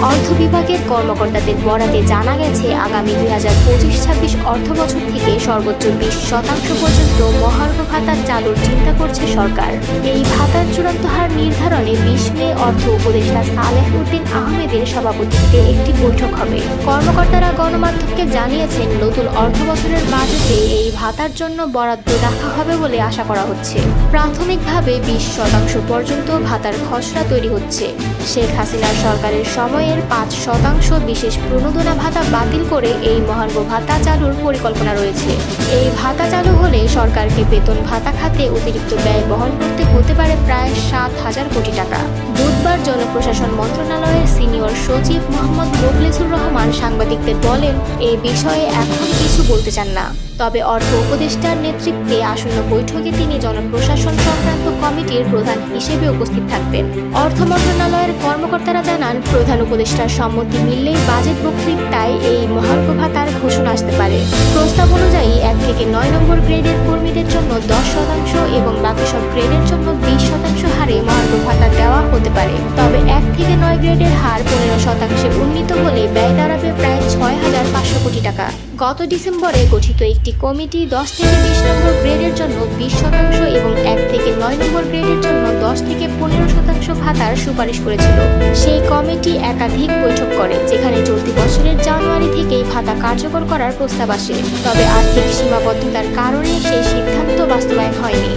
অর্থ বিভাগের কর্মকর্তাদের বরাতে জানা গেছে, আগামী 2025-26 অর্থবছর থেকে সর্বোচ্চ 20% পর্যন্ত মহার্ঘ ভাতা চালুর চিন্তা করছে সরকার। এই ভাতার চূড়ান্ত হার নির্ধারণে 20 মে অর্থ উপদেষ্টা সালেহ উদ্দিন আহমেদের সভাপতিত্বে একটি বৈঠক হবে। কর্মকর্তারা গণমাধ্যমকে জানিয়েছেন, নতুন অর্থবছরের বাজেটে এই ভাতার জন্য বরাদ্দ রাখা হবে বলে আশা করা হচ্ছে। প্রাথমিকভাবে 20% পর্যন্ত ভাতার খসড়া তৈরি হচ্ছে। শেখ হাসিনার সরকারের সময়ের 5% বিশেষ প্রণোদনা ভাতা বাতিল করে এই মহার্ঘ ভাতা চালুর পরিকল্পনা রয়েছে। এই ভাতা চালু হলে সরকারকে বেতন ভাতা খাতে অতিরিক্ত ব্যয় বহন করতে হতে পারে প্রায় 7,000 কোটি টাকা। বুধবার জনপ্রশাসন মন্ত্রণালয়ের সিনিয়র সচিব মোহাম্মদ মোখলেছুর রহমান সাংবাদিকদের বলেন, এ বিষয়ে এখন কিছু বলতে চান না। তবে অর্থ উপদেষ্টার নেতৃত্বে আসন্ন বৈঠকে তিনি জনপ্রশাসন সংক্রান্ত কমিটির প্রধান হিসেবে উপস্থিত থাকবেন। অর্থ মন্ত্রণালয়ের কর্মকর্তারা জানান, প্রধান উপদেষ্টার সম্মতি মিললেই বাজেট বক্তৃতায় এই মহার্ঘ ভাতার ঘোষণা আসতে পারে। প্রস্তাব অনুযায়ী 1 থেকে 9 নম্বর গ্রেডের কর্মীদের জন্য 10% এবং বাকি সব গ্রেডের জন্য 20% হারে মহার্ঘ ভাতা দেওয়া হতে পারে। তবে 1 থেকে 9 গ্রেডের হার 15% উন্নীত হলে ব্যয় দাঁড়াবে প্রায় 6,500 কোটি টাকা। গত ডিসেম্বরে গঠিত একটি কমিটি 10 থেকে 20 নম্বর গ্রেডের জন্য 20% এবং 1 থেকে 9 নম্বর গ্রেডের জন্য 10 থেকে 15% ভাতার সুপারিশ করেছিল। সেই কমিটি একাধিক বৈঠক করে, যেখানে চলতি বছরের জানুয়ারি থেকেই ভাতা কার্যকর করার প্রস্তাব আসে। তবে আর্থিক সীমাবদ্ধতার কারণে সেই সিদ্ধান্ত বাস্তবায়ন হয়নি।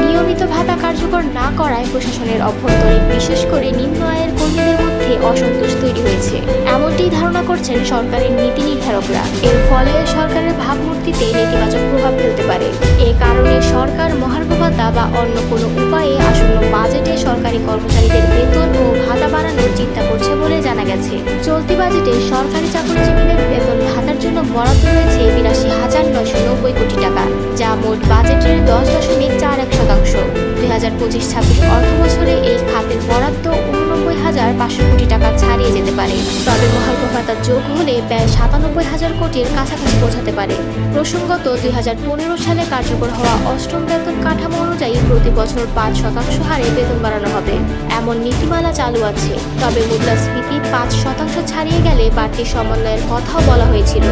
নিয়মিত ভাতা কার্যকর না করায় প্রশাসনের অভ্যন্তরীণ, বিশেষ করে নিম্ন আয়ের কর্মীদের মধ্যে অসন্তোষ তৈরি হয়েছে, এমনটি ধারণা করছেন সরকারের নীতি নির্ধারকরা। এর ফলে সরকারের ভাবমূর্তিতে নেতিবাচক প্রভাব ফেলতে পারে। এ কারণে সরকার মহার্ঘ ভাতা বা অন্য কোনো উপায়ে আসন্ন বাজেটে সরকারি কর্মচারীদের বেতন ও ভাতা বাড়ানোর চিন্তা করছে বলে জানা গেছে। চলতি বাজেটে সরকারি চাকরিজীবীদের বেতন ভাতার জন্য বরাদ্দ রয়েছে 82,990 কোটি টাকা, যা মোট বাজেটের 10.41%। 2025-26 অর্থবছরে এই খাতের বরাদ্দ 89,500 কোটি টাকা ছাড়িয়ে যেতে পারে। তবে মহার্ঘ ভাতা যোগ হলে ব্যয় 97,000 কোটির কাছাকাছি পৌঁছাতে পারে। প্রসঙ্গত, 2015 সালে কার্যকর হওয়া 8ম বেতন কাঠামো অনুযায়ী প্রতি বছর 5% হারে বেতন বাড়ানো হবে, এমন নীতিমালা চালু আছে। তবে মুদ্রাস্ফীতি 5% ছাড়িয়ে গেলে বাড়তি সমন্বয়ের কথাও বলা হয়েছিল।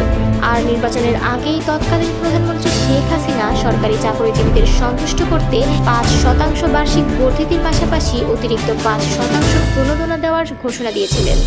আর নির্বাচনের আগেই তৎকালীন প্রধানমন্ত্রী শেখ হাসিনা সরকারি চাকরিজীবীদের সন্তুষ্ট করতে 5% বার্ষিক বর্ধিতির পাশাপাশি অতিরিক্ত 5% প্রণোদনা দেওয়ার ঘোষণা দিয়েছিলেন।